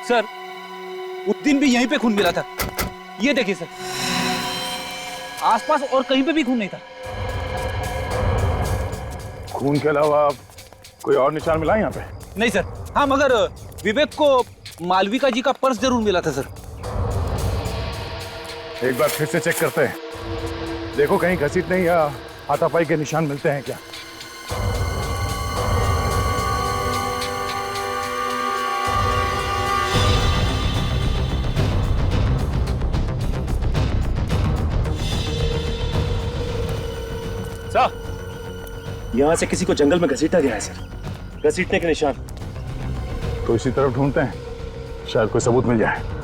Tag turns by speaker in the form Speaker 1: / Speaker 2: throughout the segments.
Speaker 1: Sir उस दिन भी यहीं पे खून मिला था। ये देखिए सर, आसपास और कहीं पे भी खून नहीं था।
Speaker 2: खून के अलावा कोई और निशान मिला यहाँ पे?
Speaker 1: नहीं सर। हाँ, मगर विवेक को मालविका जी का पर्स जरूर मिला था सर।
Speaker 2: एक बार फिर से चेक करते हैं, देखो कहीं घसीटने या हाथापाई के निशान मिलते हैं क्या।
Speaker 3: साहब, यहां से किसी को जंगल में घसीटा गया है सर, घसीटने के निशान।
Speaker 2: तो इसी तरफ ढूंढते हैं, शायद कोई सबूत मिल जाए।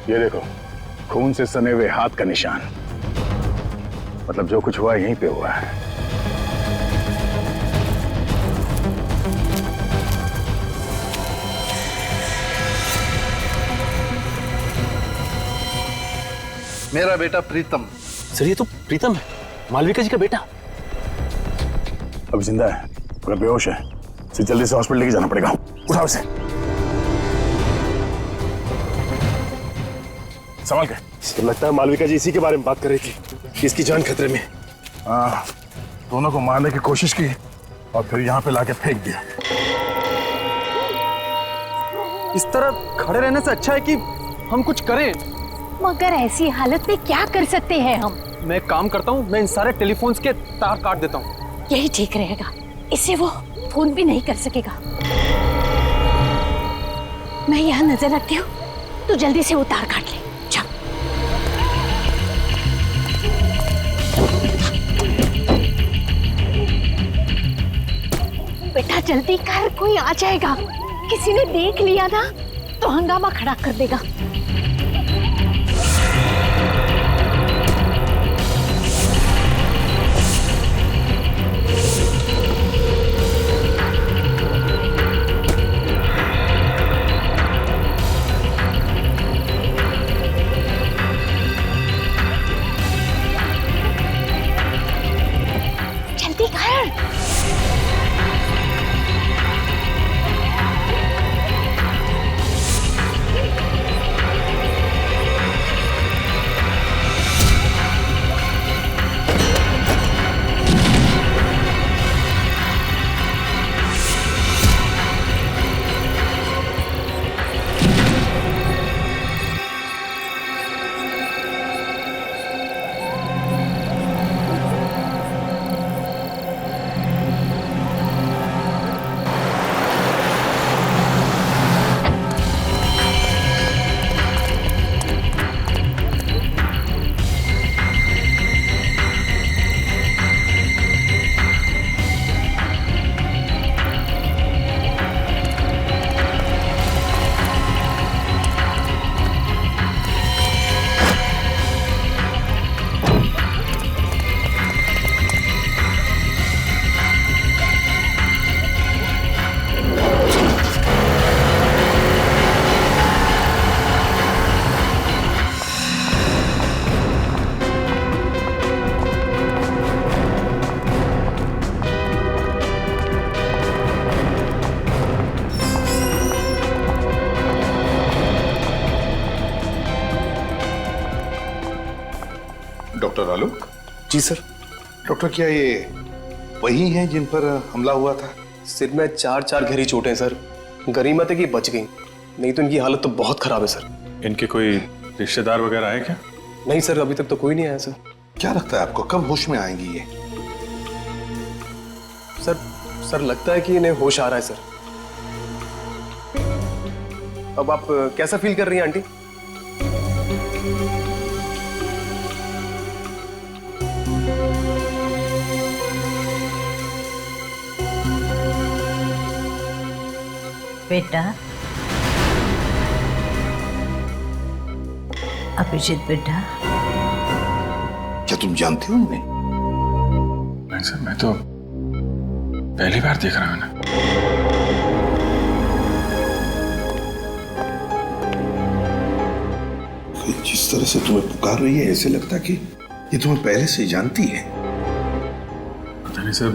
Speaker 2: ये देखो, खून से सने हुए हाथ का निशान। मतलब जो कुछ हुआ यहीं पे हुआ है।
Speaker 4: मेरा बेटा प्रीतम।
Speaker 3: सर ये तो प्रीतम है, मालविका जी का बेटा।
Speaker 2: अभी जिंदा है मगर बेहोश है, इसे जल्दी से हॉस्पिटल लेके जाना पड़ेगा। उठाओ इसे, संभाल के।
Speaker 3: तो लगता है मालविका जी इसी के बारे में बात कर रही थी कि इसकी जान खतरे में।
Speaker 2: हाँ, दोनों को मारने की कोशिश की और फिर यहाँ पे लाके फेंक दिया।
Speaker 5: इस तरह खड़े रहने से अच्छा है कि हम कुछ करें।
Speaker 6: मगर ऐसी हालत में क्या कर सकते हैं हम?
Speaker 5: मैं एक काम करता हूँ, मैं इन सारे टेलीफोन्स के तार काट देता हूँ।
Speaker 6: यही ठीक रहेगा, इससे वो फोन भी नहीं कर सकेगा। मैं यहाँ नजर रखती हूँ, तू जल्दी से वो तार काट ले। जा। बेटा जल्दी कर, कोई आ जाएगा। किसी ने देख लिया ना तो हंगामा खड़ा कर देगा। जल्दी कर।
Speaker 4: डॉक्टर आलोक।
Speaker 3: जी सर।
Speaker 4: डॉक्टर, क्या ये वही हैं जिन पर हमला हुआ था?
Speaker 3: सिर में 4 गहरी चोटें सर। गरीमत है कि बच गई, नहीं तो इनकी हालत तो बहुत खराब है सर।
Speaker 2: इनके कोई रिश्तेदार वगैरह आए क्या?
Speaker 3: नहीं सर, अभी तक तो कोई नहीं आया सर।
Speaker 4: क्या लगता है आपको कब होश में आएंगी ये?
Speaker 3: सर लगता है कि इन्हें होश आ रहा है सर। अब आप कैसा फील कर रही हैं आंटी?
Speaker 7: बेटा, अभिजीत बेटा।
Speaker 4: क्या तुम जानते हो इन्हें?
Speaker 2: नहीं सर, मैं तो पहली बार देख रहा हूं ना।
Speaker 4: जिस तरह से तुम्हें पुकार रही है ऐसे लगता कि ये तुम्हें पहले से जानती है।
Speaker 8: पता नहीं सर,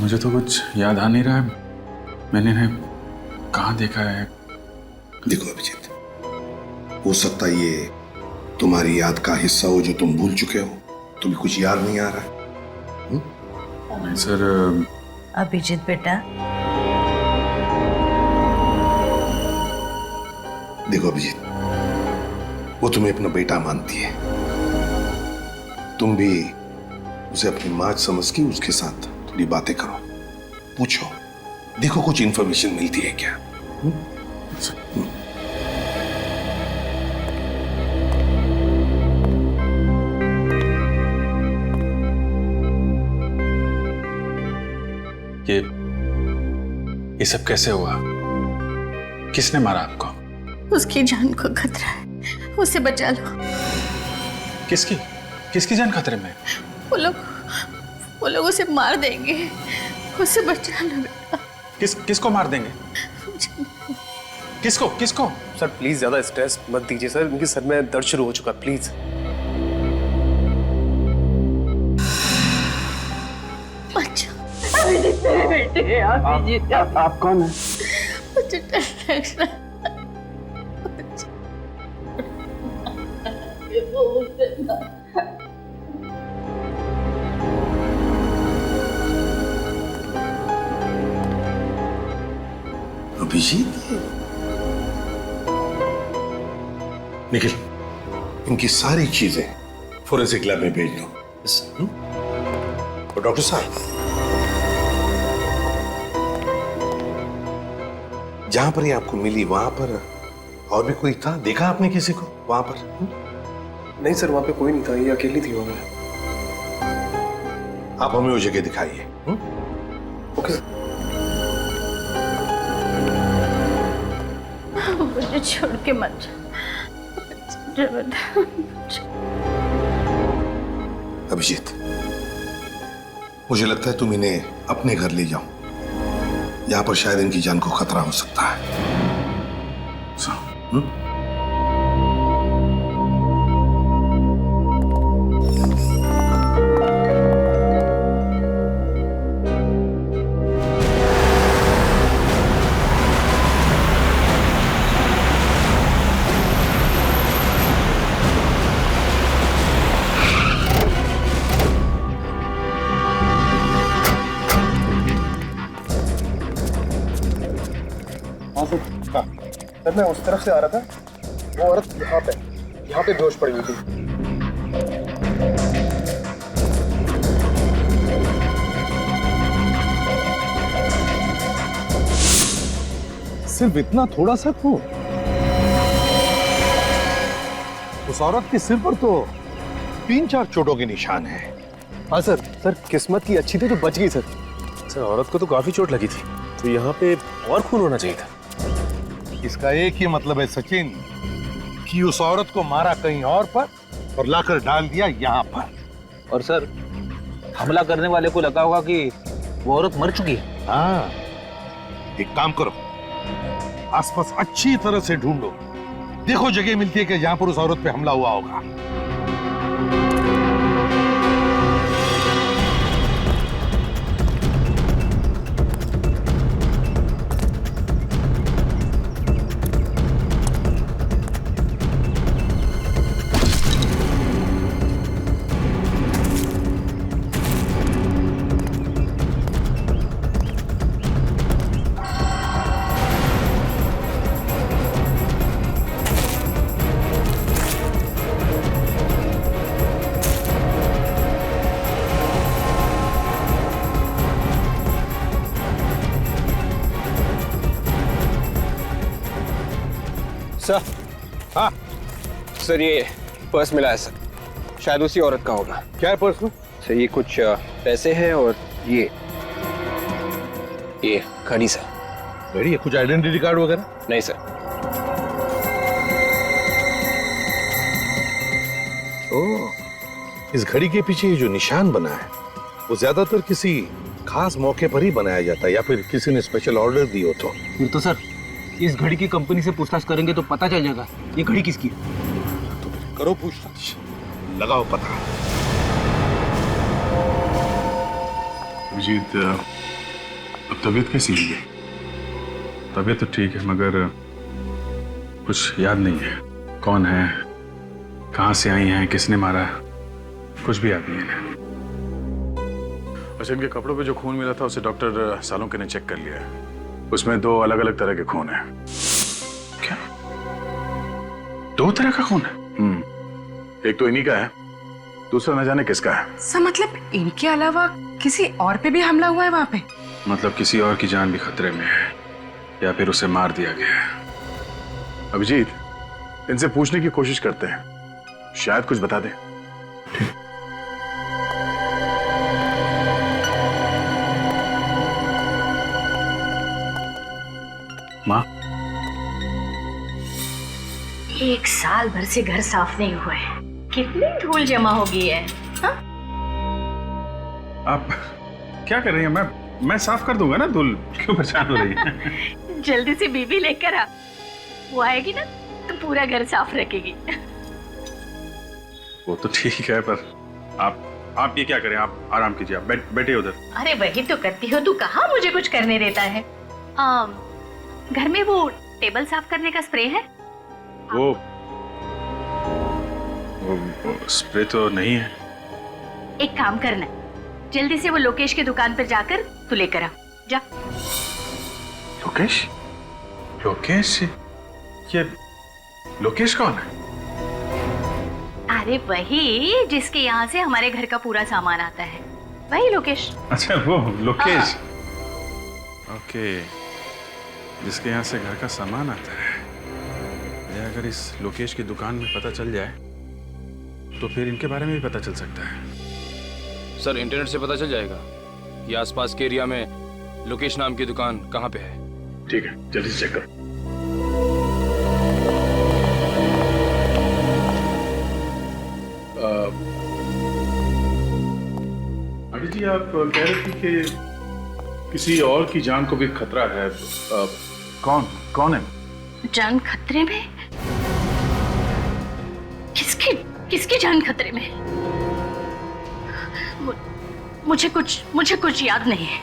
Speaker 8: मुझे तो कुछ याद आ नहीं रहा है। मैंने इन्हें कहाँ देखा है?
Speaker 4: देखो अभिजीत, हो सकता है ये तुम्हारी याद का हिस्सा हो जो तुम भूल चुके हो, तुम्हें कुछ याद नहीं आ रहा है।
Speaker 8: नहीं सर।
Speaker 7: अभिजीत बेटा,
Speaker 4: देखो अभिजीत, वो तुम्हें अपना बेटा मानती है, तुम भी उसे अपनी माँ समझ के उसके साथ थोड़ी बातें करो, पूछो, देखो कुछ इंफॉर्मेशन मिलती है क्या।
Speaker 8: ये सब कैसे हुआ? किसने मारा आपको?
Speaker 6: उसकी जान को खतरा है, उसे बचा लो।
Speaker 8: किसकी किसकी जान खतरे में?
Speaker 6: वो लोग उसे मार देंगे, उसे बचा लो बेटा।
Speaker 8: किसको मार देंगे? किसको?
Speaker 3: सर प्लीज ज्यादा स्ट्रेस मत दीजिए सर, उनके सर में दर्द शुरू हो चुका, प्लीज।
Speaker 6: अच्छा मेरे बेटे,
Speaker 5: आप कौन है?
Speaker 6: मुझे डर लग रहा है।
Speaker 4: अभिजीत, निखिल, इनकी सारी चीजें फोरेंसिक लैब में भेज दो। और डॉक्टर साहब, जहां पर ये आपको मिली वहां पर और भी कोई था? देखा आपने किसी को वहां पर?
Speaker 3: नहीं सर, वहां पे कोई नहीं था, ये अकेली थी वहां पे।
Speaker 4: आप हमें वो जगह दिखाइए।
Speaker 3: Okay sir.
Speaker 6: मुझे छोड़ के मत जा।
Speaker 4: अभिजीत, मुझे लगता है तुम इन्हें अपने घर ले जाओ, यहां पर शायद इनकी जान को खतरा हो सकता है।
Speaker 3: सर मैं उस तरफ से आ रहा था, वो औरत यहाँ पे बेहोश पड़ी हुई थी।
Speaker 4: सिर्फ इतना थोड़ा सा खून? उस औरत के सिर पर तो 3-4 चोटों के निशान हैं।
Speaker 3: हाँ सर किस्मत की अच्छी थी तो बच गई सर। सर औरत को तो काफी चोट लगी थी, तो यहाँ पे और खून होना चाहिए था।
Speaker 4: इसका एक ही मतलब है सचिन, कि उस औरत को मारा कहीं और पर और लाकर डाल दिया यहाँ पर।
Speaker 1: और सर, हमला करने वाले को लगा होगा कि वो औरत मर चुकी है।
Speaker 4: हाँ, एक काम करो, आसपास अच्छी तरह से ढूंढो, देखो जगह मिलती है कि जहां पर उस औरत पे हमला हुआ होगा।
Speaker 9: सर,
Speaker 4: हाँ
Speaker 9: सर ये पर्स मिला है सर, शायद उसी औरत का होगा।
Speaker 4: क्या है पर्स में?
Speaker 9: सर ये कुछ पैसे हैं और ये घड़ी सर।
Speaker 4: घड़ी है? कुछ आइडेंटिटी कार्ड वगैरह?
Speaker 9: नहीं सर।
Speaker 4: ओह, इस घड़ी के पीछे ये जो निशान बना है वो ज्यादातर किसी खास मौके पर ही बनाया जाता है, या फिर किसी ने स्पेशल ऑर्डर दी हो तो।
Speaker 1: फिर तो सर इस घड़ी की कंपनी से पूछताछ करेंगे तो पता चल जाएगा ये घड़ी किसकी है।
Speaker 4: करो पूछताछ, लगाओ पता।
Speaker 8: अभिजीत, अब तबीयत कैसी है? तबीयत तो ठीक है, मगर कुछ याद नहीं है। कौन है, कहाँ से आई हैं, किसने मारा, कुछ भी याद नहीं है। अच्छा, इनके कपड़ों पे जो खून मिला था उसे डॉक्टर सालुंके ने चेक कर लिया है। उसमें 2 अलग अलग तरह के खून हैं। क्या? 2 तरह का खून है? एक तो इन्हीं का है, दूसरा न जाने किसका है।
Speaker 10: सर मतलब इनके अलावा किसी और पे भी हमला हुआ है वहां पे?
Speaker 8: मतलब किसी और की जान भी खतरे में है, या फिर उसे मार दिया गया है। अभिजीत, इनसे पूछने की कोशिश करते हैं, शायद कुछ बता दें। माँ,
Speaker 7: 1 साल भर से घर साफ नहीं हुआ है, कितनी धूल जमा हो गई है। हाँ?
Speaker 8: आप क्या कर रही हैं? मैं साफ कर दूंगा ना, धूल क्यों परेशान हो रही है?
Speaker 6: जल्दी से बीबी लेकर आ, वो आएगी ना तो पूरा घर साफ रखेगी।
Speaker 8: वो तो ठीक है, पर आप ये क्या करें, आप आराम कीजिए, आप बैठिए उधर।
Speaker 7: अरे वही तो करती हो, तू कहाँ मुझे कुछ करने देता है।
Speaker 6: घर में वो टेबल साफ करने का स्प्रे है?
Speaker 8: वो स्प्रे तो नहीं है।
Speaker 6: एक काम करना, जल्दी से वो लोकेश की दुकान पर जाकर तू लेकर आ जा।
Speaker 8: लोकेश? ये लोकेश कौन है?
Speaker 6: अरे वही जिसके यहाँ से हमारे घर का पूरा सामान आता है, वही लोकेश।
Speaker 8: अच्छा, वो लोकेश। ओके, जिसके यहाँ से घर का सामान आता है। या अगर इस लोकेश की दुकान में पता चल जाए तो फिर इनके बारे में भी पता चल सकता है।
Speaker 9: सर, इंटरनेट से पता चल जाएगा कि आसपास के एरिया में लोकेश नाम की दुकान कहाँ पे है।
Speaker 8: ठीक है, जल्दी से चेक करो। अभी जी, आप कह रहे थे कि किसी और की जान को भी खतरा है। कौन है?
Speaker 6: जान खतरे में? किसकी जान खतरे में? मुझे कुछ याद नहीं है।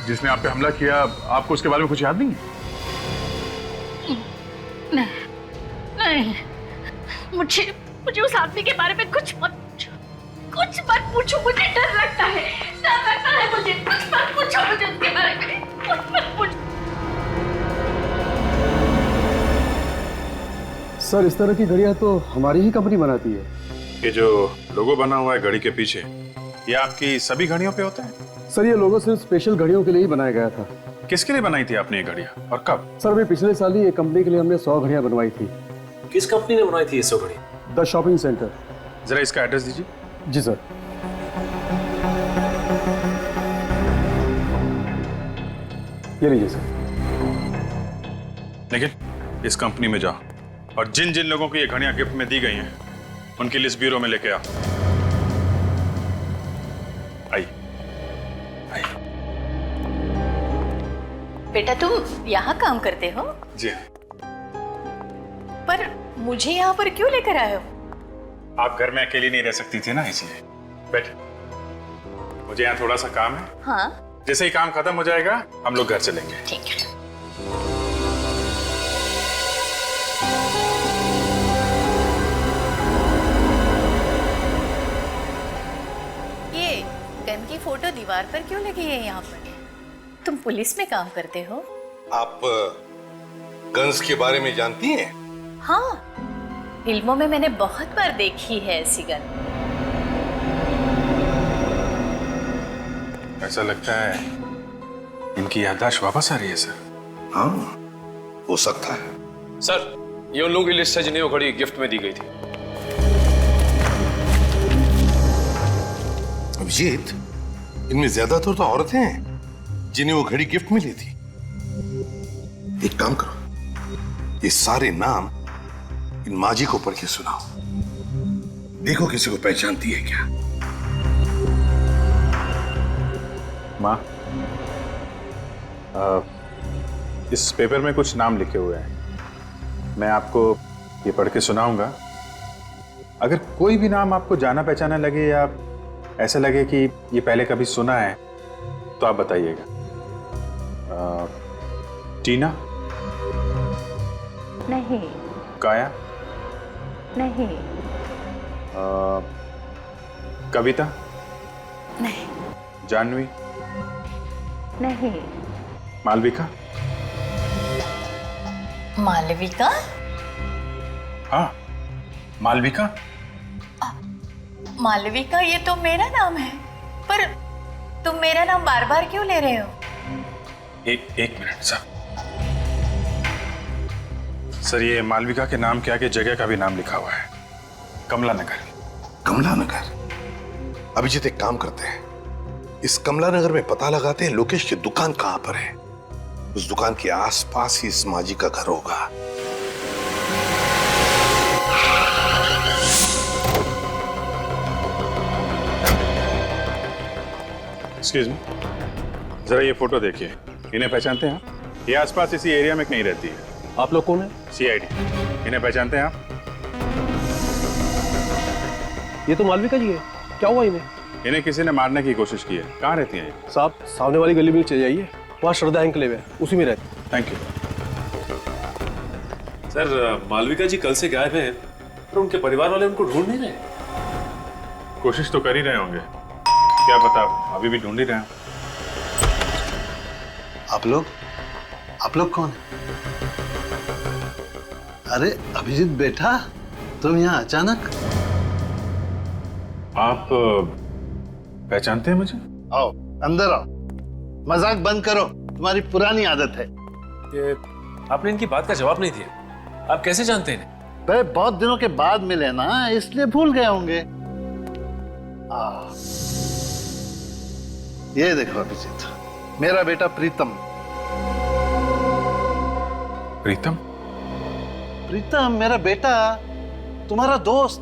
Speaker 8: जिसने आप पे हमला किया, आपको उसके बारे में कुछ याद नहीं है?
Speaker 6: नहीं, मुझे उस आदमी के बारे में कुछ मत पूछो, मुझे डर लगता है मुझे। कुछ मत पूछो मुझे उसके बारे में, कुछ मत पूछो।
Speaker 5: सर, इस तरह की घड़ियां तो हमारी ही कंपनी बनाती है।
Speaker 8: ये जो लोगो बना हुआ है घड़ी के पीछे, ये आपकी सभी घड़ियों पे होता है?
Speaker 5: सर, ये लोगो सिर्फ स्पेशल घड़ियों के लिए ही बनाया गया था।
Speaker 8: किसके लिए बनाई थी आपने ये घड़ियां और कब?
Speaker 5: सर, अभी पिछले साल ही एक कंपनी के लिए हमने 100 घड़ियां बनवाई थी।
Speaker 3: किस कंपनी ने बनाई थी ये 100 घड़ी?
Speaker 5: The shopping centre.
Speaker 8: जरा इसका एड्रेस दीजिए।
Speaker 5: जी सर। ये लीजिए सर।
Speaker 8: लेकिन इस कंपनी में जाओ और जिन जिन लोगों को ये घड़ियां गिफ्ट में दी गई हैं उनकी लिस्ट ब्यूरो में लेके आओ। आइए।
Speaker 7: बेटा, तुम यहाँ काम करते हो?
Speaker 8: जी हाँ।
Speaker 7: पर मुझे यहाँ पर क्यों लेकर आए हो?
Speaker 8: आप घर में अकेली नहीं रह सकती थी ना, इसलिए। बैठ, मुझे यहाँ थोड़ा सा काम है।
Speaker 7: हाँ,
Speaker 8: जैसे ही काम खत्म हो जाएगा हम लोग घर चलेंगे।
Speaker 7: ठीक है। ये गन की फोटो दीवार पर क्यों लगी है यहाँ पर? तुम पुलिस में काम करते हो?
Speaker 4: आप गन्स के बारे में जानती हैं?
Speaker 7: हाँ, फिल्मों में मैंने बहुत बार देखी है ऐसी गन।
Speaker 8: ऐसा लगता है इनकी याददाश्त वापस आ रही है सर।
Speaker 4: हाँ, हो सकता है।
Speaker 9: सर, ये उन लोगों की लिस्ट है जिन्हें वो घड़ी गिफ्ट में दी गई थी।
Speaker 4: अभिजीत, इनमें ज्यादातर तो औरतें हैं जिन्हें वो घड़ी गिफ्ट में ली थी। एक काम करो, ये सारे नाम इन माजी को पढ़ के सुनाओ, देखो किसी को पहचानती है क्या।
Speaker 8: माँ, इस पेपर में कुछ नाम लिखे हुए हैं, मैं आपको ये पढ़ के सुनाऊंगा। अगर कोई भी नाम आपको जाना पहचाना लगे या ऐसा लगे कि ये पहले कभी सुना है तो आप बताइएगा। टीना?
Speaker 7: नहीं।
Speaker 8: काया?
Speaker 7: नहीं।
Speaker 8: कविता?
Speaker 7: नहीं।
Speaker 8: जानवी?
Speaker 7: नहीं।
Speaker 8: मालविका?
Speaker 7: मालविका?
Speaker 8: हाँ, मालविका।
Speaker 7: मालविका ये तो मेरा नाम है, पर तुम मेरा नाम बार बार क्यों ले रहे हो?
Speaker 8: एक मिनट सर, ये मालविका के नाम के आगे जगह का भी नाम लिखा हुआ है, कमला नगर।
Speaker 4: कमला नगर? अभिजीत एक काम करते हैं, इस कमला नगर में पता लगाते हैं लोकेश की दुकान कहां पर है। उस दुकान के आसपास ही इस माजी का घर होगा।
Speaker 8: एक्सक्यूज मी, जरा ये फोटो देखिए। इन्हें पहचानते हैं आप? ये आसपास इसी एरिया में कहीं रहती है।
Speaker 3: आप लोग कौन है?
Speaker 8: सीआईडी। इन्हें पहचानते हैं आप?
Speaker 3: ये तो मालविका जी है। क्या हुआ इन्हें?
Speaker 8: इन्हें किसी ने मारने की कोशिश की है। कहाँ रहती हैं ये?
Speaker 3: साहब सामने वाली गली में चले जाइए, वहाँ श्रद्धा एंकलेव है, उसी में रहते।
Speaker 8: Thank you.
Speaker 3: सर मालविका जी कल से गायब हैं, पर उनके परिवार वाले उनको ढूंढ नहीं रहे।
Speaker 8: कोशिश तो कर ही रहे होंगे, क्या पता अभी भी ढूंढ ही रहे हैं।
Speaker 11: आप लोग कौन है? अरे अभिजीत बेटा, तुम यहाँ अचानक?
Speaker 8: आप पहचानते हैं मुझे?
Speaker 11: आओ अंदर आओ, मजाक बंद करो, तुम्हारी पुरानी आदत है।
Speaker 3: ये आपने इनकी बात का जवाब नहीं दिया, आप कैसे जानते हैं?
Speaker 11: भाई बहुत दिनों के बाद मिले ना, इसलिए भूल गए होंगे। ये देखो अभिजीत, मेरा बेटा प्रीतम।
Speaker 8: प्रीतम?
Speaker 11: प्रीतम मेरा बेटा, तुम्हारा दोस्त।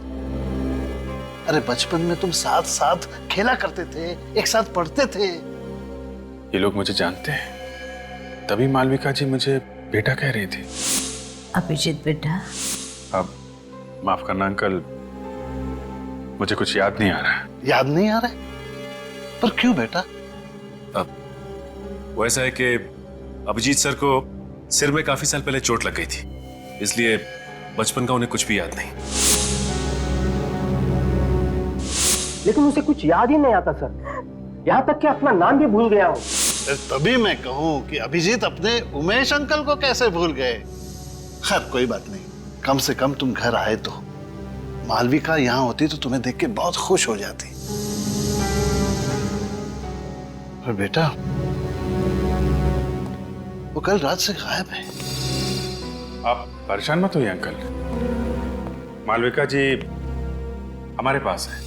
Speaker 11: अरे बचपन में तुम साथ साथ खेला करते थे, एक साथ पढ़ते थे।
Speaker 8: ये लोग मुझे जानते हैं, तभी मालविका जी मुझे बेटा कह रही थी।
Speaker 7: अभिजीत बेटा,
Speaker 8: अब माफ करना अंकल, मुझे कुछ याद नहीं आ रहा है।
Speaker 11: याद नहीं आ रहा है? पर क्यों बेटा?
Speaker 3: वो ऐसा है कि अभिजीत सर को सिर में काफी साल पहले चोट लग गई थी, इसलिए बचपन का उन्हें कुछ भी याद नहीं।
Speaker 5: लेकिन उसे कुछ याद ही नहीं आता सर, यहाँ तक कि अपना नाम भी भूल गया हूँ।
Speaker 11: तभी मैं कहूँ कि अभिजीत अपने उमेश अंकल को कैसे भूल गए। खैर कोई बात नहीं, कम से कम तुम घर आए तो। मालविका यहाँ होती तो तुम्हें देख के बहुत खुश हो जाती। पर बेटा, वो कल रात से गायब है।
Speaker 8: आप परेशान मत होइए अंकल, मालविका जी हमारे पास है।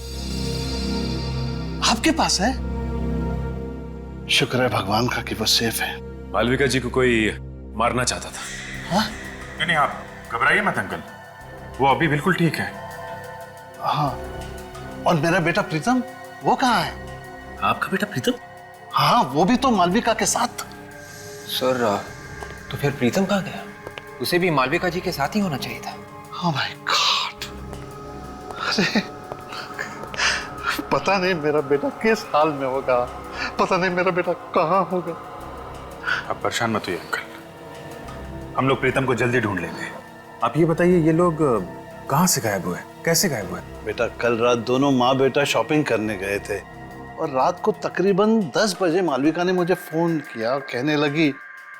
Speaker 11: आपके पास है? शुक्र है भगवान का कि वो सेफ है।
Speaker 3: मालविका जी को कोई मारना चाहता था।
Speaker 11: हाँ?
Speaker 8: नहीं, आप घबराइए मत अंकल, वो अभी बिल्कुल ठीक है।
Speaker 11: हाँ, और मेरा बेटा प्रीतम, वो कहाँ है?
Speaker 3: आपका बेटा प्रीतम?
Speaker 11: हाँ, वो भी तो मालविका के साथ।
Speaker 12: सर तो फिर प्रीतम कहाँ गया? उसे भी मालविका जी के साथ ही होना चाहिए था।
Speaker 11: Oh my God! अरे पता नहीं मेरा बेटा किस हाल में होगा, पता नहीं मेरा बेटा कहाँ होगा।
Speaker 8: आप परेशान मत होइए अंकल, हम लोग प्रीतम को जल्दी ढूंढ लेंगे। आप ये बताइए, ये लोग कहाँ से गायब हुए, कैसे गायब हुए?
Speaker 11: बेटा कल रात दोनों माँ बेटा शॉपिंग करने गए थे और रात को तकरीबन 10 बजे मालविका ने मुझे फोन किया, कहने लगी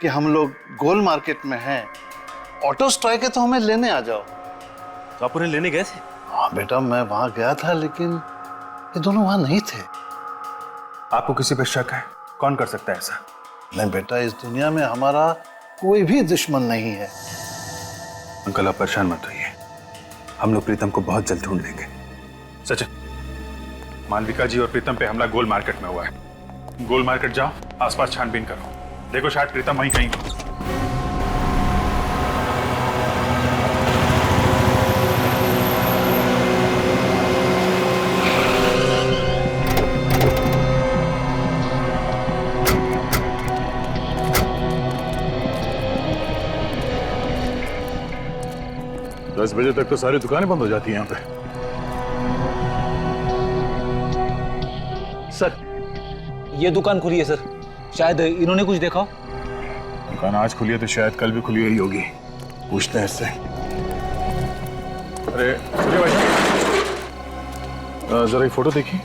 Speaker 11: कि हम लोग गोल मार्केट में हैं, ऑटो स्ट्राइक है तो हमें लेने आ जाओ।
Speaker 3: तो आप उन्हें लेने गए थे?
Speaker 11: हाँ बेटा, मैं वहां गया था, लेकिन ये दोनों वहां नहीं थे।
Speaker 8: आपको किसी पर शक है? कौन कर सकता है ऐसा?
Speaker 11: नहीं बेटा, इस दुनिया में हमारा कोई भी दुश्मन नहीं है।
Speaker 8: अंकल आप परेशान मत होइए, हम लोग प्रीतम को बहुत जल्द ढूंढ लेंगे। सचिन, मालविका जी और प्रीतम पे हमला गोल मार्केट में हुआ है। गोल मार्केट जाओ, आसपास छानबीन करो, देखो शायद प्रीतम वहीं कहीं। 10 बजे तक तो सारी दुकानें बंद हो जाती हैं यहाँ पे।
Speaker 1: सर ये दुकान खुली है सर, शायद इन्होंने कुछ देखा हो।
Speaker 8: दुकान आज खुली है तो शायद कल भी खुली हुई होगी, पूछते हैं इससे। अरे सुनिए भाई साहब, जरा ये फोटो देखिए।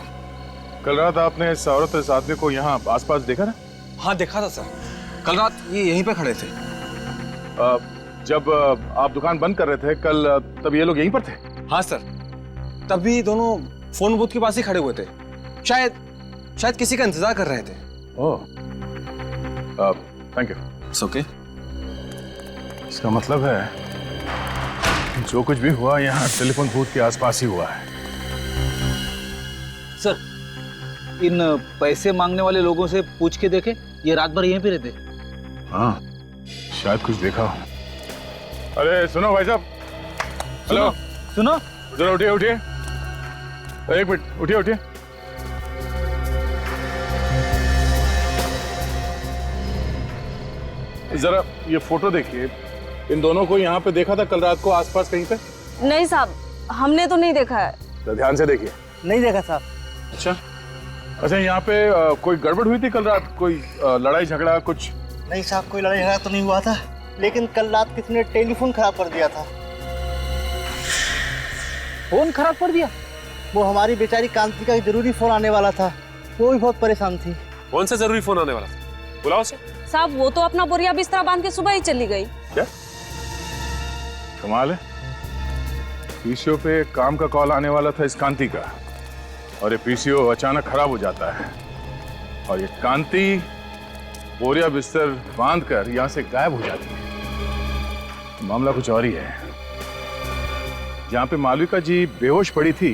Speaker 8: कल रात आपने इस औरत इस आदमी को यहाँ आसपास देखा ना?
Speaker 12: हाँ देखा था सर, कल रात ये यहीं पे खड़े थे।
Speaker 8: जब आप दुकान बंद कर रहे थे कल, तब ये लोग यहीं पर थे?
Speaker 12: हाँ सर, तभी दोनों फोन बूथ के पास ही खड़े हुए थे, शायद किसी का इंतजार कर रहे थे।
Speaker 8: ओह, थैंक यू।
Speaker 12: It's okay.
Speaker 8: इसका मतलब है जो कुछ भी हुआ यहाँ टेलीफोन बूथ के आसपास ही हुआ है।
Speaker 1: सर इन पैसे मांगने वाले लोगों से पूछ के देखे, ये रात भर यहीं पे रहते।
Speaker 8: हाँ शायद कुछ देखा हो। अरे सुनो भाई साहब, हेलो
Speaker 1: सुनो,
Speaker 8: जरा उठिए उठिए, एक मिनट उठिए उठिए। जरा ये फोटो देखिए, इन दोनों को यहाँ पे देखा था कल रात को आसपास कहीं पे?
Speaker 13: नहीं साहब, हमने तो नहीं देखा है।
Speaker 8: तो ध्यान से देखिए।
Speaker 5: नहीं देखा साहब।
Speaker 8: अच्छा अच्छा, यहाँ पे कोई गड़बड़ हुई थी कल रात? कोई लड़ाई झगड़ा कुछ?
Speaker 5: नहीं साहब, कोई लड़ाई झगड़ा तो नहीं हुआ था, लेकिन कल रात किसी ने टेलीफोन खराब कर दिया था।
Speaker 1: फोन खराब कर दिया?
Speaker 5: वो हमारी बेचारी कांति का जरूरी फोन आने वाला था, वो भी बहुत परेशान थी।
Speaker 3: कौन सा जरूरी फोन आने वाला था? बुलाओ उसे।
Speaker 13: साहब वो तो अपना बोरिया बिस्तरा बांध के सुबह ही चली गई।
Speaker 8: क्या कमाल है, पीसीओ पे काम का कॉल आने वाला था इस कांति का, और ये पीसीओ अचानक खराब हो जाता है, और ये कांति बोरिया बिस्तर बांध कर यहां से गायब हो जाती है। मामला कुछ और ही है। जहां पे मालविका जी बेहोश पड़ी थी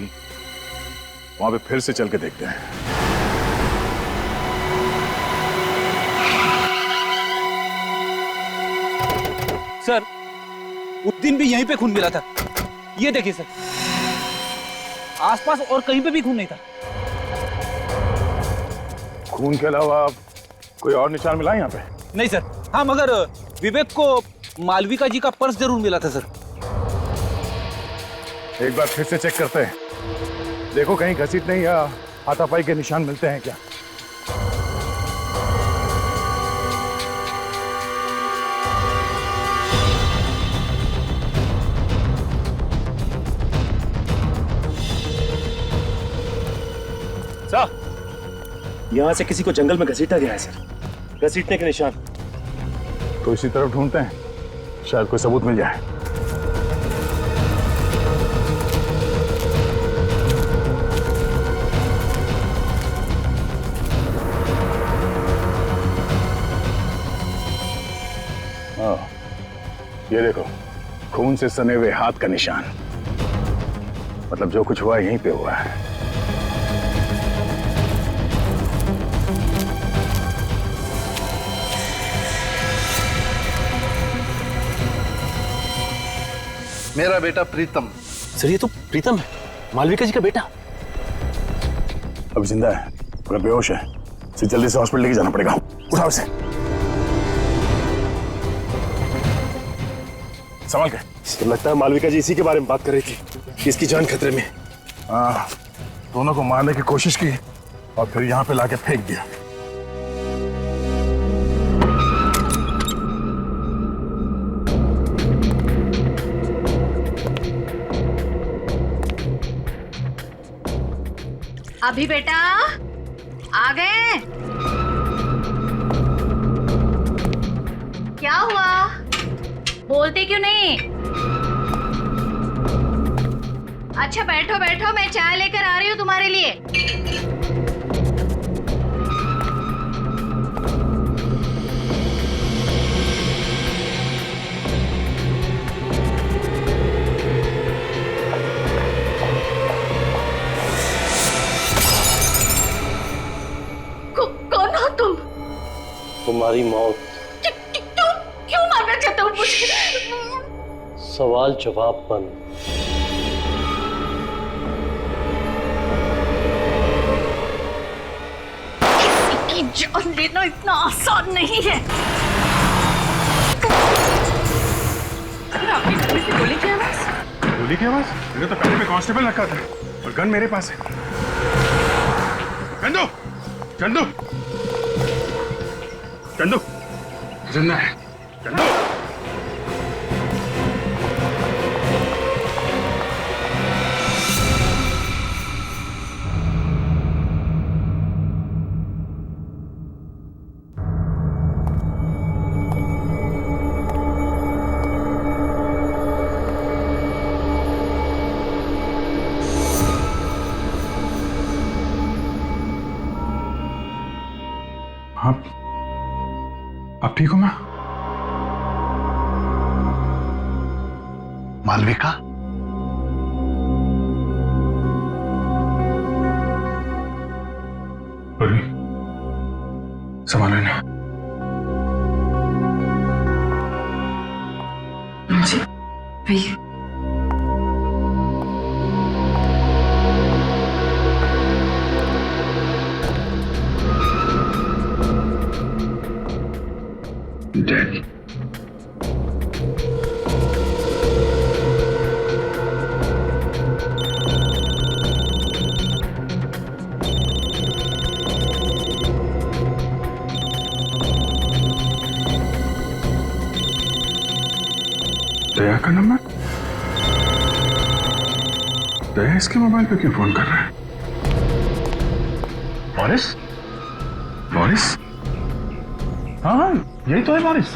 Speaker 8: वहां पे फिर से चल के देखते हैं।
Speaker 1: सर उस दिन भी यहीं पे खून मिला था, ये देखिए सर, आसपास और कहीं पे भी खून नहीं था।
Speaker 8: खून के अलावा कोई और निशान मिला यहाँ पे?
Speaker 1: नहीं सर। हाँ मगर विवेक को मालविका जी का पर्स जरूर मिला था सर।
Speaker 8: एक बार फिर से चेक करते हैं, देखो कहीं घसीटने या हाथापाई के निशान मिलते हैं क्या।
Speaker 3: यहाँ से किसी को जंगल में घसीटा गया है सर, घसीटने के निशान।
Speaker 8: तो इसी तरफ ढूंढते हैं, शायद कोई सबूत मिल जाए। हाँ ये देखो, खून से सने हुए हाथ का निशान, मतलब जो कुछ हुआ यहीं पे हुआ है।
Speaker 11: मेरा बेटा प्रीतम।
Speaker 3: सर ये तो प्रीतम है, मालविका जी का बेटा।
Speaker 8: अभी जिंदा है मगर बेहोश है, इसे जल्दी से हॉस्पिटल लेके जाना पड़ेगा। उठाओ इसे, संभाल के।
Speaker 3: तो लगता है मालविका जी इसी के बारे में बात कर रही थी कि इसकी जान खतरे में।
Speaker 8: हाँ, दोनों को मारने की कोशिश की और फिर यहाँ पे लाके फेंक दिया।
Speaker 6: अभी बेटा आ गए? क्या हुआ, बोलते क्यों नहीं? अच्छा बैठो बैठो, मैं चाय लेकर आ रही हूँ तुम्हारे लिए। कौन हो तुम?
Speaker 5: तुम्हारी मौत।
Speaker 6: क्यों मारना चाहते हो मुझे?
Speaker 5: सवाल जवाब बंद।
Speaker 6: की जान लेना इतना आसान नहीं है। अगर आपके घर में से गोली की आवाज
Speaker 8: गोली की आवाज? मेरे तो पहले में कांस्टेबल रखा था और गन मेरे पास है। चंदू, चंदू, चंदू, जिंदा है। चंदू, आप ठीक हो मां?
Speaker 11: मालविका,
Speaker 8: संभाल लेना।
Speaker 10: जी भैया,
Speaker 8: Dead. दया का नंबर? दया इसके मोबाइल पे क्यों फोन कर रहा है? बोरिस? बोरिस? हाँ, यही तो है बोरिस।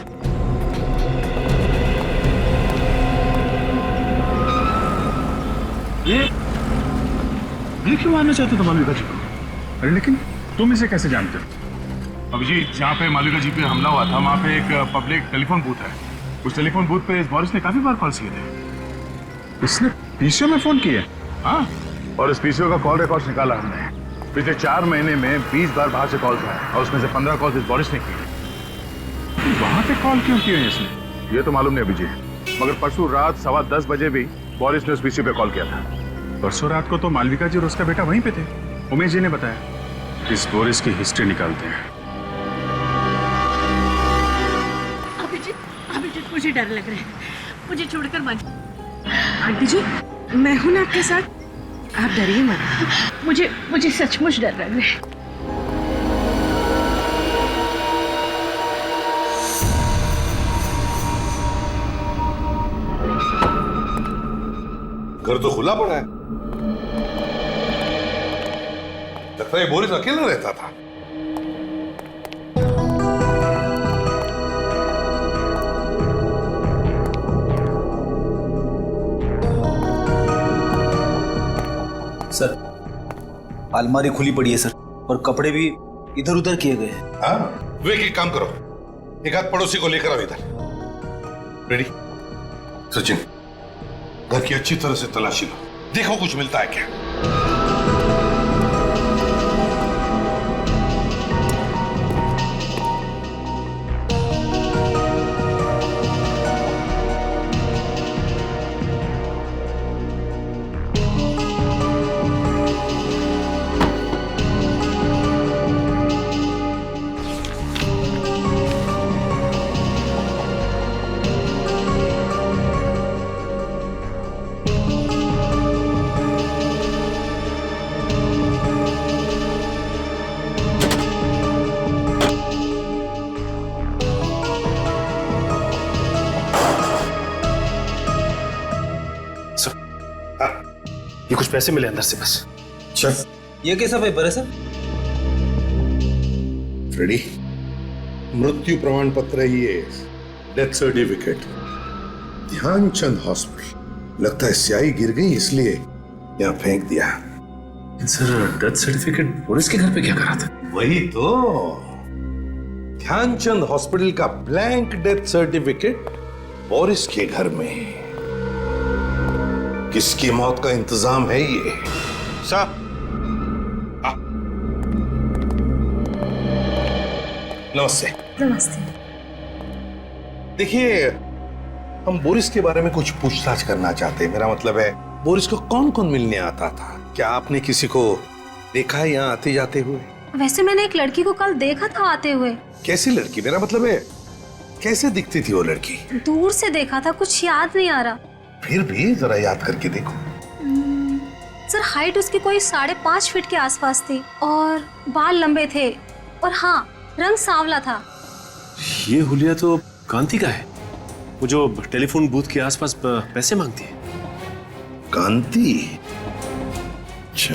Speaker 8: ये क्यों मारना चाहते हो मालविका जी को? अरे लेकिन तुम इसे कैसे जानते हो? अभिजीत, जहाँ पे मालविका जी पे हमला हुआ था वहाँ पे एक पब्लिक टेलीफोन बूथ है। उस टेलीफोन बूथ पे इस बोरिस ने काफी बार कॉल किए थे। इसने पीसीओ में फोन किए? हाँ, और इस पीसीओ का कॉल रिकॉर्ड निकाला हमने। पिछले 4 महीने में 20 बार बाहर से कॉल किया और उसमें से 15 कॉल इस बोरिस ने किए। वहां पे कॉल क्यों किए इसने? ये तो मालूम नहीं अभिजीत, मगर परसों रात 10:15 बजे भी बोरिस ने उस पीसीओ पे कॉल किया था। परसों रात को तो मालविका जी और उसका बेटा वहीं पे थे। उमेश जी ने बताया। इस बोरिस की हिस्ट्री निकालते हैं।
Speaker 6: अभिजीत, मुझे डर लग रहा है, मुझे छोड़कर मत।
Speaker 10: आंटी जी, मैं हूं ना आपके साथ, आप डरिए मत।
Speaker 6: मुझे सचमुच डर लग रहा है।
Speaker 4: घर तो खुला पड़ा है, लगता है बोरिस अकेला रहता था।
Speaker 1: सर, अलमारी खुली पड़ी है सर, और कपड़े भी इधर उधर किए गए हैं।
Speaker 4: हाँ, विवेक एक काम करो, एक आध पड़ोसी को लेकर आओ इधर। रेडी? सचिन, घर की अच्छी तरह से तलाशी लो, देखो कुछ मिलता है क्या।
Speaker 3: ये कुछ पैसे मिले अंदर से बस।
Speaker 1: अच्छा, ये कैसा पेपर है सर?
Speaker 4: फ्रेडी, मृत्यु प्रमाण पत्र है ये, डेथ सर्टिफिकेट, ध्यानचंद हॉस्पिटल। लगता है स्याही गिर गई इसलिए यहाँ फेंक दिया।
Speaker 3: सर, डेथ सर्टिफिकेट बोरिस के घर पे क्या करा था?
Speaker 4: वही तो, ध्यानचंद हॉस्पिटल का ब्लैंक डेथ सर्टिफिकेट बोरिस के घर में। किसकी मौत का इंतजाम है ये? साहब, नमस्ते।
Speaker 10: नमस्ते।
Speaker 4: देखिए, हम बोरिस के बारे में कुछ पूछताछ करना चाहते हैं। मेरा मतलब है, बोरिस को कौन कौन मिलने आता था? क्या आपने किसी को देखा है यहाँ आते जाते हुए?
Speaker 14: वैसे मैंने एक लड़की को कल देखा था आते हुए।
Speaker 4: कैसी लड़की? मेरा मतलब है, कैसे दिखती थी वो लड़की?
Speaker 14: दूर से देखा था, कुछ याद नहीं आ रहा।
Speaker 4: फिर भी जरा याद करके देखो।
Speaker 14: सर हाइट उसकी कोई 5.5 फीट के आसपास थी और बाल लंबे थे और हाँ रंग सांवला था।
Speaker 3: ये हुलिया तो कांति का है, वो जो टेलीफोन बूथ के आसपास पैसे मांगती है।
Speaker 4: कांति? अच्छा,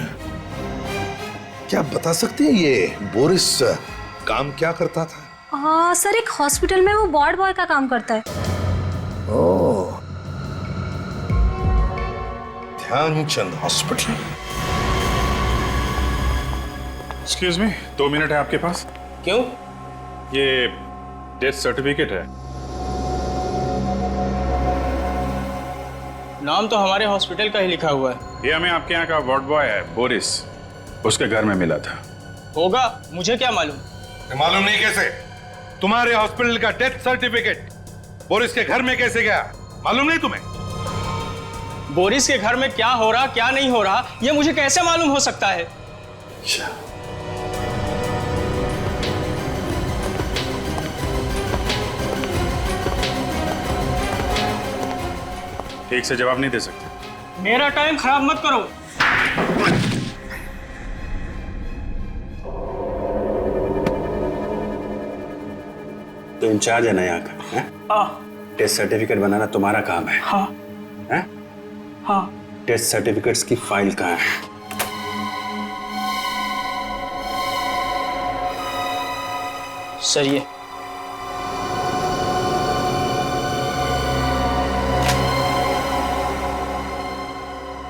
Speaker 4: क्या आप बता सकते हैं ये बोरिस काम क्या करता था?
Speaker 14: सर एक हॉस्पिटल में वो वार्ड बॉय का काम करता है।
Speaker 4: Oh, Dhyanchand hospital.
Speaker 8: Excuse me, 2 minute है आपके पास?
Speaker 12: क्यों?
Speaker 8: ये डेथ सर्टिफिकेट है।
Speaker 12: नाम तो हमारे हॉस्पिटल का ही लिखा हुआ है।
Speaker 8: ये हमें आपके यहाँ का वार्ड बॉय है बोरिस, उसके घर में मिला था।
Speaker 12: होगा, मुझे क्या मालूम?
Speaker 4: मालूम नहीं कैसे? तुम्हारे हॉस्पिटल का डेथ सर्टिफिकेट बोरिस के घर में कैसे गया? मालूम नहीं तुम्हें?
Speaker 12: बोरिस के घर में क्या हो रहा क्या नहीं हो रहा ये मुझे कैसे मालूम हो सकता है?
Speaker 8: ठीक से जवाब नहीं दे सकते।
Speaker 12: मेरा टाइम खराब मत करो।
Speaker 15: तो इंचार्ज है ना यहाँ का?
Speaker 12: हाँ।
Speaker 15: टेस्ट सर्टिफिकेट बनाना तुम्हारा काम है?
Speaker 12: हाँ।
Speaker 15: हैं?
Speaker 12: हाँ।
Speaker 15: टेस्ट सर्टिफिकेट्स की फाइल कहाँ है?
Speaker 12: सर ये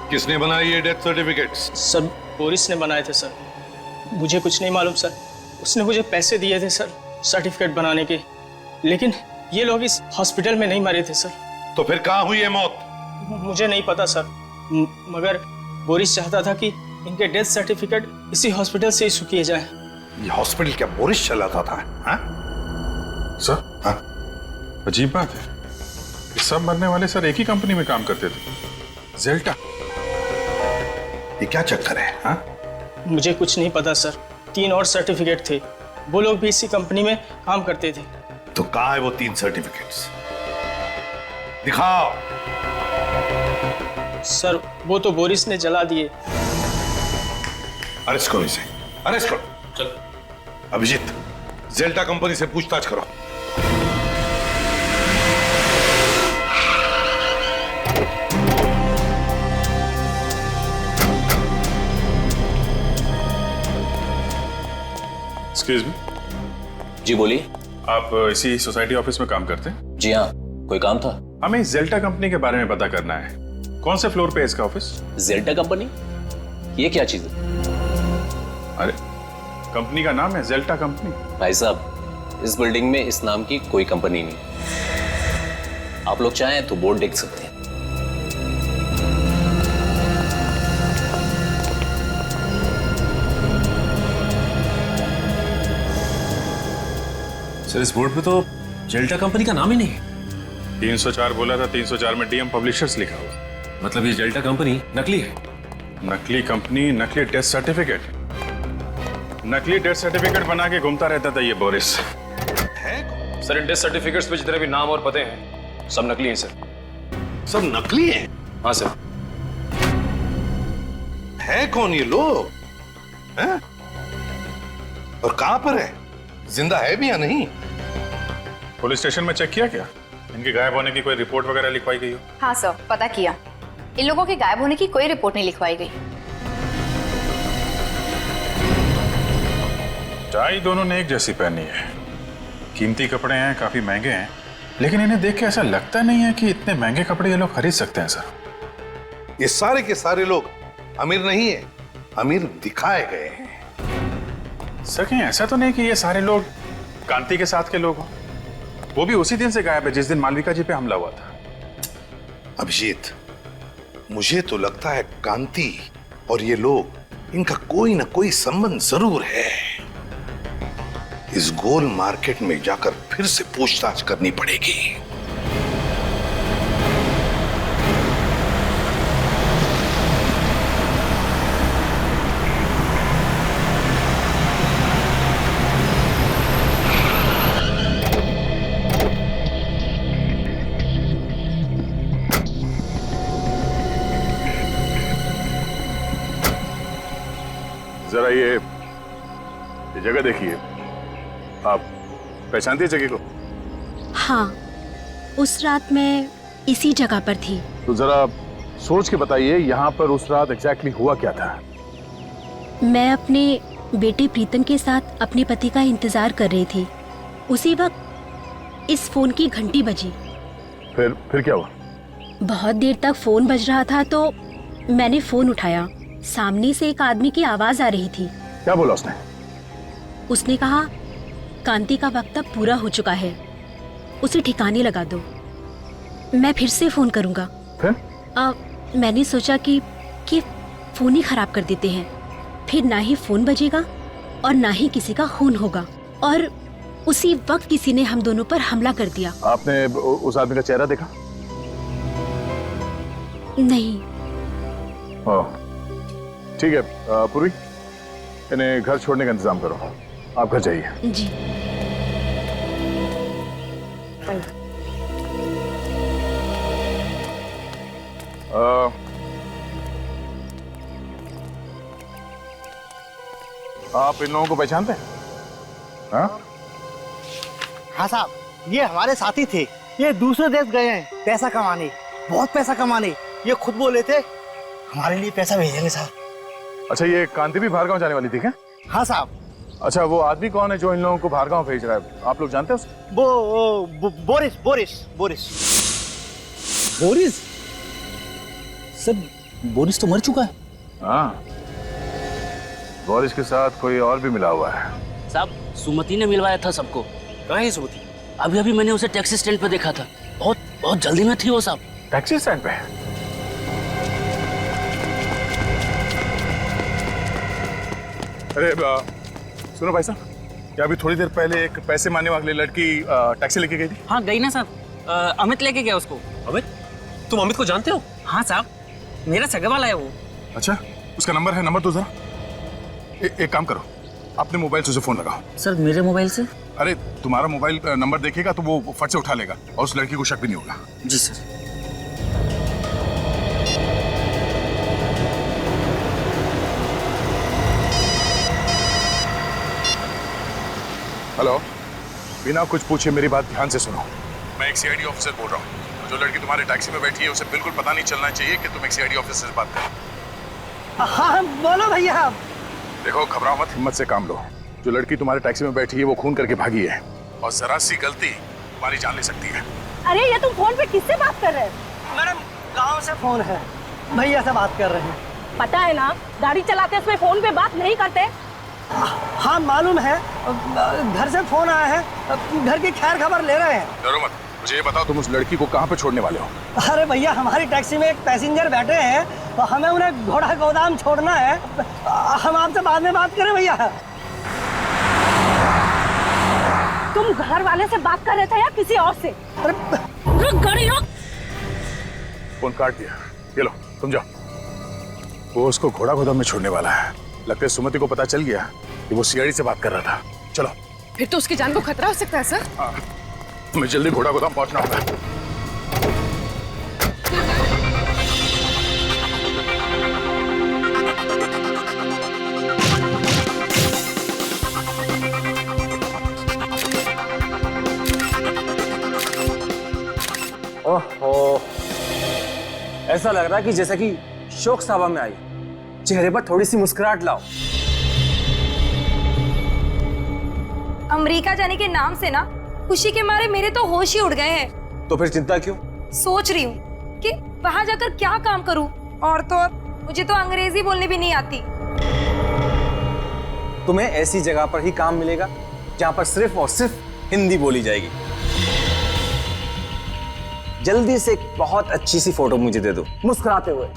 Speaker 4: किसने बनाई ये डेथ सर्टिफिकेट्स?
Speaker 12: सर बोरिस ने बनाए थे सर। मुझे कुछ नहीं मालूम सर। उसने मुझे पैसे दिए थे सर सर्टिफिकेट बनाने के, लेकिन ये लोग इस हॉस्पिटल में नहीं मरे थे सर।
Speaker 4: तो फिर कहाँ हुई है मौत?
Speaker 12: मुझे नहीं पता सर, मगर बोरिस चाहता था कि इनके डेथ सर्टिफिकेट इसी हॉस्पिटल से इशू किए जाए।
Speaker 4: ये हॉस्पिटल क्या बोरिस चलाता था? हाँ?
Speaker 8: सर, हाँ? अजीब बात है, ये सब मरने वाले सर एक ही कंपनी में काम करते थे, जेल्टा।
Speaker 4: ये क्या चक्कर है? हाँ?
Speaker 12: मुझे कुछ नहीं पता सर। 3 और सर्टिफिकेट थे, वो लोग भी इसी कंपनी में काम करते थे।
Speaker 4: तो कहाँ है वो 3 सर्टिफिकेट्स? दिखाओ।
Speaker 12: सर वो तो बोरिस ने जला दिए।
Speaker 4: अरेस्ट करो इसे, अरेस्ट करो। चलो। अभिजीत, जेल्टा कंपनी से पूछताछ करो।
Speaker 8: Excuse me.
Speaker 9: जी बोलिए।
Speaker 8: आप इसी सोसाइटी ऑफिस में काम करते हैं?
Speaker 9: जी हाँ, कोई काम था?
Speaker 8: हमें जेल्टा कंपनी के बारे में पता करना है। कौन से फ्लोर पे है इसका ऑफिस?
Speaker 9: जेल्टा कंपनी? ये क्या चीज है?
Speaker 8: अरे कंपनी का नाम है जेल्टा कंपनी।
Speaker 9: भाई साहब, इस बिल्डिंग में इस नाम की कोई कंपनी नहीं। आप लोग चाहें तो बोर्ड देख सकते हैं।
Speaker 3: सर इस बोर्ड पे तो जेल्टा कंपनी का नाम ही नहीं है।
Speaker 8: 304 बोला था, 304 में डीएम पब्लिशर्स लिखा हुआ।
Speaker 3: मतलब ये जेल्टा कंपनी नकली है?
Speaker 8: नकली कंपनी, नकली डेथ सर्टिफिकेट। नकली डेथ सर्टिफिकेट बना के घूमता रहता था ये Boris.
Speaker 9: Sir in death certificates पे जितने भी नाम और पते हैं सब नकली हैं सर।
Speaker 4: सब नकली हैं?
Speaker 9: हाँ सर।
Speaker 4: है कौन ये लोग? हैं? और कहां पर है? जिंदा है भी या नहीं?
Speaker 8: पुलिस स्टेशन में चेक किया क्या? इनके गायब होने की कोई रिपोर्ट वगैरह लिखवाई गई हो?
Speaker 7: हाँ सर, पता किया। इन लोगों के गायब होने की कोई रिपोर्ट नहीं लिखवाई गई।
Speaker 8: टाई दोनों ने एक जैसी पहनी है, कीमती कपड़े हैं, काफी महंगे हैं, लेकिन इन्हें देख के ऐसा लगता नहीं है कि इतने महंगे कपड़े ये लोग खरीद सकते हैं सर।
Speaker 4: ये सारे के सारे लोग अमीर नहीं है, अमीर दिखाए गए हैं।
Speaker 8: सर कहीं ऐसा तो नहीं कि ये सारे लोग कांति के साथ के लोग हों? वो भी उसी दिन से गायब है जिस दिन मालविका जी पे हमला हुआ था।
Speaker 4: अभिजीत, मुझे तो लगता है कांति और ये लोग, इनका कोई ना कोई संबंध जरूर है। इस गोल मार्केट में जाकर फिर से पूछताछ करनी पड़ेगी।
Speaker 8: जगह देखिए, आप पहचानती है जगह को?
Speaker 16: हाँ, उस रात मैं इसी जगह पर थी।
Speaker 8: तो जरा सोच के बताइए, यहाँ पर उस रात एग्जैक्टली हुआ क्या था?
Speaker 16: मैं अपने बेटे प्रीतम के साथ अपने पति का इंतजार कर रही थी। उसी वक्त इस फोन की घंटी बजी।
Speaker 8: फिर क्या हुआ?
Speaker 16: बहुत देर तक फोन बज रहा था तो मैंने फोन उठाया। सामने से एक आदमी की आवाज आ रही थी।
Speaker 8: क्या बोला उसने?
Speaker 16: उसने कहा, कांति का वक्त अब पूरा हो चुका है, उसे ठिकाने लगा दो, मैं फिर से फोन करूंगा।
Speaker 8: फिर?
Speaker 16: मैंने सोचा कि फोन ही खराब कर देते हैं, फिर ना ही फोन बजेगा और ना ही किसी का खून होगा। और उसी वक्त किसी ने हम दोनों पर हमला कर दिया।
Speaker 8: आपने उस आदमी का चेहरा देखा?
Speaker 16: नहीं।
Speaker 8: ठीक है पूर्वी, इन्हें घर छोड़ने का इंतजाम करो, आप घर जाइए।
Speaker 16: जी।
Speaker 8: आप इन लोगों को पहचानते हैं? हाँ?
Speaker 5: हाँ साहब, ये हमारे साथी थे। ये दूसरे देश गए हैं पैसा कमाने, बहुत पैसा कमाने। ये खुद बोले थे हमारे लिए पैसा भेजेंगे साहब।
Speaker 8: अच्छा, ये कांति भी बाहर गांव जाने वाली थी क्या?
Speaker 5: हाँ साहब।
Speaker 8: अच्छा, वो आदमी कौन है जो इन लोगों को बाहर गांव भेज रहा है? आप लोग जानते हैं उसे?
Speaker 5: Boris Boris Boris
Speaker 1: Boris? Sir, Boris तो मर चुका है।
Speaker 8: हाँ, बोरिस के साथ कोई और भी मिला हुआ है।
Speaker 17: साहब, सुमति ने मिलवाया था सबको।
Speaker 1: कहाँ है सुमति?
Speaker 17: अभी अभी मैंने उसे टैक्सी स्टैंड पे देखा था, बहुत जल्दी में थी वो साहब।
Speaker 8: टैक्सी स्टैंड पे? अरे सुनो भाई साहब, क्या अभी थोड़ी देर पहले एक पैसे मांगने वाली लड़की टैक्सी लेके गई थी?
Speaker 17: हाँ गई ना साहब, अमित लेके गया उसको।
Speaker 3: अमित? तुम अमित को जानते हो?
Speaker 17: हाँ साहब, मेरा सगा वाला है वो।
Speaker 8: अच्छा, उसका नंबर है? नंबर तो जरा। एक काम करो, अपने मोबाइल से उसे फोन लगाओ।
Speaker 17: सर मेरे मोबाइल से?
Speaker 8: अरे तुम्हारा मोबाइल नंबर देखेगा तो वो फट से उठा लेगा और उस लड़की को शक भी नहीं होगा।
Speaker 17: जी सर।
Speaker 8: हेलो, बिना कुछ पूछे मेरी बात ध्यान से सुनो। मैं एक सीआईडी ऑफिसर बोल रहा हूँ। जो लड़की तुम्हारे टैक्सी में बैठी है उसे बिल्कुल पता नहीं चलना चाहिए कि तुम एक सीआईडी ऑफिसर से बात कर।
Speaker 5: हाँ बोलो भैया।
Speaker 8: देखो, घबराओ मत, हिम्मत से काम लो। जो लड़की तुम्हारे टैक्सी में बैठी है वो खून करके भागी है और जरा सी गलती तुम्हारी जान ले सकती है।
Speaker 13: अरे ये तुम फोन पे किससे बात कर रहे हैं?
Speaker 5: मैडम, गांव से फोन है, भैया से बात कर रहे हैं।
Speaker 13: पता है ना, गाड़ी चलाते समय फोन पे बात नहीं करते।
Speaker 5: हाँ मालूम है, घर से फोन आया है, घर की खैर खबर ले रहे हैं।
Speaker 8: डरो मत, मुझे ये बताओ तुम उस लड़की को कहाँ पे छोड़ने वाले हो?
Speaker 5: अरे भैया, हमारी टैक्सी में एक पैसेंजर बैठे हैं तो हमें उन्हें घोड़ा गोदाम छोड़ना है। हम आपसे बाद में बात करें भैया।
Speaker 13: तुम घर वाले से बात कर रहे थे या किसी और से? रुक गाड़ी रुक।
Speaker 8: फोन काट दिया। ये लो, तुम जाओ। वो उसको घोड़ा गोदाम में छोड़ने वाला है। लगता है सुमति को पता चल गया कि वो सीआईडी से बात कर रहा था। चलो।
Speaker 10: फिर तो उसकी जान को खतरा हो सकता है सर।
Speaker 8: हाँ, हमें जल्दी घोड़ा गोदाम पहुंचना होगा।
Speaker 18: ओहो, ऐसा लग रहा है कि जैसा कि शोक सभा में आई। चेहरे पर थोड़ी सी मुस्कुराहट लाओ।
Speaker 14: अमेरिका जाने के नाम से ना खुशी के मारे मेरे तो होश ही उड़ गए हैं।
Speaker 18: तो फिर चिंता क्यों?
Speaker 14: सोच रही हूँ कि वहां जाकर क्या काम करूँ, और तो और मुझे तो अंग्रेजी बोलने भी नहीं आती।
Speaker 18: तुम्हें ऐसी जगह पर ही काम मिलेगा जहां पर सिर्फ और सिर्फ हिंदी बोली जाएगी। जल्दी से एक बहुत अच्छी सी फोटो मुझे दे दो, मुस्कुराते हुए।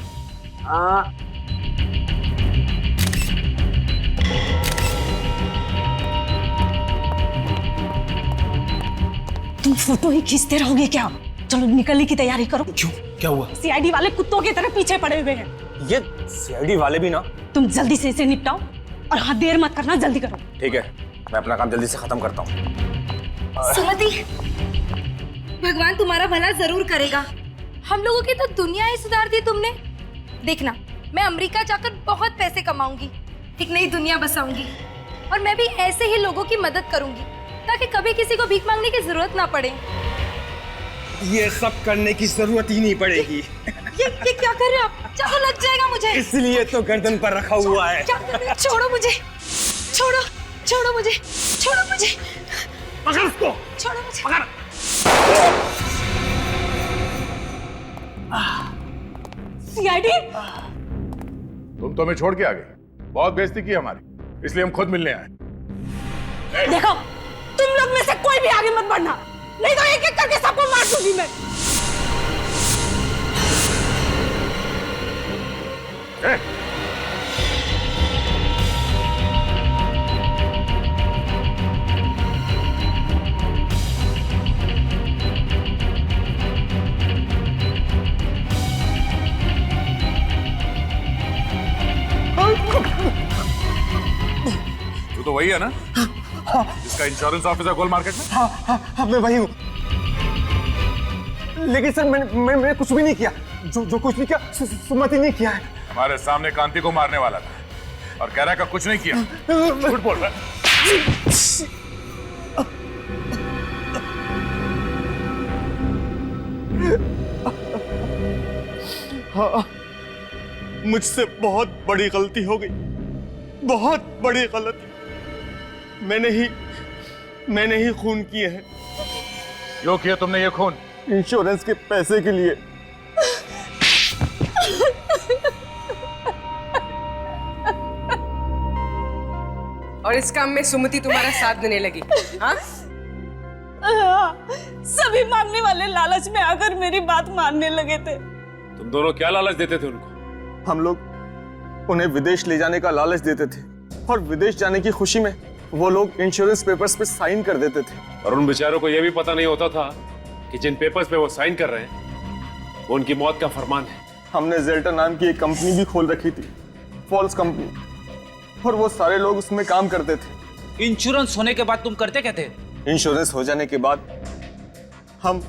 Speaker 13: तुम फोटो ही खींचते रहोगे क्या? चलो निकलने की तैयारी करो।
Speaker 18: क्यों, क्या हुआ?
Speaker 13: सीआईडी वाले कुत्तों की तरह पीछे पड़े हुए हैं।
Speaker 18: ये सीआईडी वाले भी ना।
Speaker 13: तुम जल्दी से इसे निपटाओ और हाँ, देर मत करना, जल्दी करो।
Speaker 18: ठीक है, मैं अपना काम जल्दी से खत्म करता हूँ।
Speaker 14: सुमति, भगवान तुम्हारा भला जरूर करेगा। हम लोगों की तो दुनिया ही सुधार दी तुमने। देखना, मैं अमेरिका जाकर बहुत पैसे कमाऊंगी, एक नई दुनिया बसाऊंगी। और मैं भी ऐसे ही लोगों की मदद करूंगी ताकि कभी किसी को भीख मांगने की जरूरत ना पड़े।
Speaker 18: ये सब करने की जरूरत ही नहीं पड़ेगी।
Speaker 14: ये क्या कर रहे हो आप? चाकू लग जाएगा मुझे।
Speaker 18: इसलिए तो गर्दन पर रखा हुआ है।
Speaker 14: क्या कर रहे हो? छोड़ो मुझे, छोड़ो, छोड़ो मुझे, छोड़ो मुझे,
Speaker 18: पकड़ उसको,
Speaker 14: छोड़ो मुझे,
Speaker 18: पकड़।
Speaker 13: सीआईडी,
Speaker 8: तुम तो हमें छोड़ के आ गए, बहुत बेइज्जती की हमारी, इसलिए हम खुद मिलने आए।
Speaker 13: देखो तुम लोग में से कोई भी आगे मत बढ़ना, नहीं तो एक एक करके सबको मार दूंगी मैं।
Speaker 8: तू तो वही है ना जिसका इंश्योरेंस ऑफिसर गोल मार्केट में?
Speaker 18: हाँ, मैं वही हूँ। लेकिन सर मैंने कुछ भी नहीं किया। जो कुछ नहीं किया सुमति ने किया है।
Speaker 8: हमारे सामने कांति को मारने वाला था और कह रहा है कि कुछ नहीं किया। झूठ बोल रहा है।
Speaker 18: हाँ, मुझसे बहुत बड़ी गलती हो गई, बहुत बड़ी गलती। मैंने ही खून किए हैं।
Speaker 8: क्यों किया तुमने ये खून?
Speaker 18: इंश्योरेंस के पैसे के लिए।
Speaker 10: और इस काम में सुमति तुम्हारा साथ देने लगी? हाँ?
Speaker 13: सभी मांगने वाले लालच में आकर मेरी बात मानने लगे थे।
Speaker 9: तुम दोनों क्या लालच देते थे उनको?
Speaker 18: हम लोग उन्हें विदेश ले जाने का लालच देते थे और विदेश जाने की खुशी में वो लोग इंश्योरेंस पेपर्स पे साइन कर देते थे।
Speaker 9: और उन बेचारों को यह भी पता नहीं होता था कि जिन पेपर्स पे वो साइन कर रहे हैं वो उनकी मौत का फरमान है।
Speaker 18: हमने जेल्टर नाम की एक कंपनी भी खोल रखी थी, फॉल्स कंपनी, और वो सारे लोग उसमें काम करते थे।
Speaker 17: इंश्योरेंस होने के बाद तुम करते क्या थे?
Speaker 18: इंश्योरेंस हो जाने के बाद हम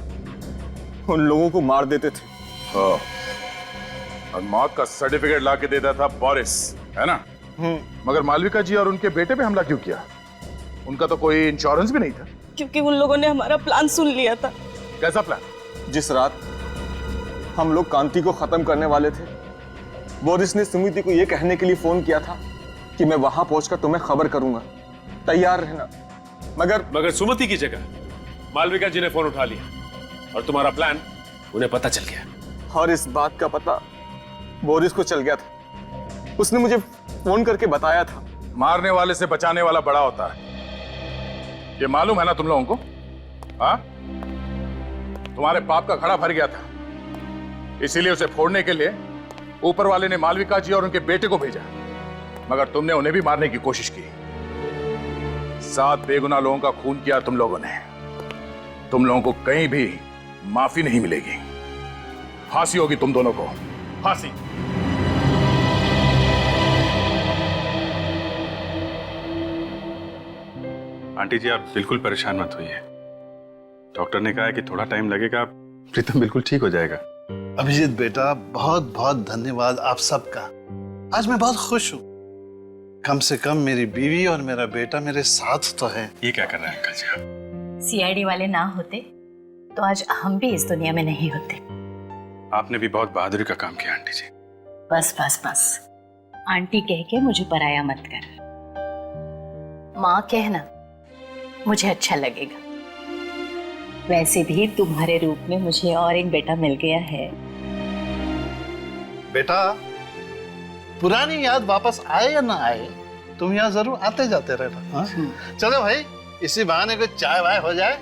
Speaker 18: उन लोगों को मार देते थे।
Speaker 8: और मौत का सर्टिफिकेट ला के देता था बोरिस, है ना? मगर मालविका जी और उनके बेटे पे हमला क्यों किया? उनका तो कोई इंश्योरेंस भी नहीं था।
Speaker 13: क्योंकि उन लोगों ने हमारा प्लान सुन लिया था।
Speaker 8: कैसा प्लान?
Speaker 18: जिस रात हम लोग कांति को खत्म करने वाले थे, बोरिस ने सुमिति को यह कहने के लिए फोन किया था कि मैं वहां पहुंचकर तुम्हें खबर करूंगा, तैयार रहना।
Speaker 9: मगर सुमति की जगह मालविका जी ने फोन उठा लिया और तुम्हारा प्लान उन्हें पता चल गया।
Speaker 18: और इस बात का पता बोरिस को चल गया था। उसने मुझे फोन करके बताया था।
Speaker 8: मारने वाले से बचाने वाला बड़ा होता है, ये मालूम है ना तुम लोगों को? हाँ, तुम्हारे पाप का घड़ा भर गया था, इसीलिए उसे फोड़ने के लिए ऊपर वाले ने मालविका जी और उनके बेटे को भेजा, मगर तुमने उन्हें भी मारने की कोशिश की। 7 बेगुनाह लोगों का खून किया तुम लोगों ने। तुम लोगों को कहीं भी माफी नहीं मिलेगी। फांसी होगी तुम दोनों को, फांसी।
Speaker 2: आंटी जी आप बिल्कुल परेशान मत होइए। डॉक्टर ने कहा है कि थोड़ा टाइम लगेगा, प्रीतम बिल्कुल ठीक हो जाएगा।
Speaker 11: अभिजीत बेटा, बहुत बहुत धन्यवाद आप सबका। आज मैं बहुत खुश हूँ। कम से कम मेरी बीवी और मेरा बेटा मेरे साथ तो है।
Speaker 2: ये क्या कर रहे हैं अंकल जी आप?
Speaker 7: सीआईडी वाले ना होते तो आज हम भी इस दुनिया में नहीं होते।
Speaker 2: आपने भी बहुत बहादुरी का काम किया आंटी जी।
Speaker 7: बस बस बस, आंटी कह के मुझे पराया मत कर। माँ कहना मुझे अच्छा लगेगा। वैसे भी तुम्हारे रूप में मुझे और एक बेटा मिल गया है।
Speaker 11: बेटा, पुरानी याद वापस आए या ना आए, तुम यहाँ जरूर आते जाते रहना। चलो भाई, इसी बहाने कुछ चाय वाय हो जाए।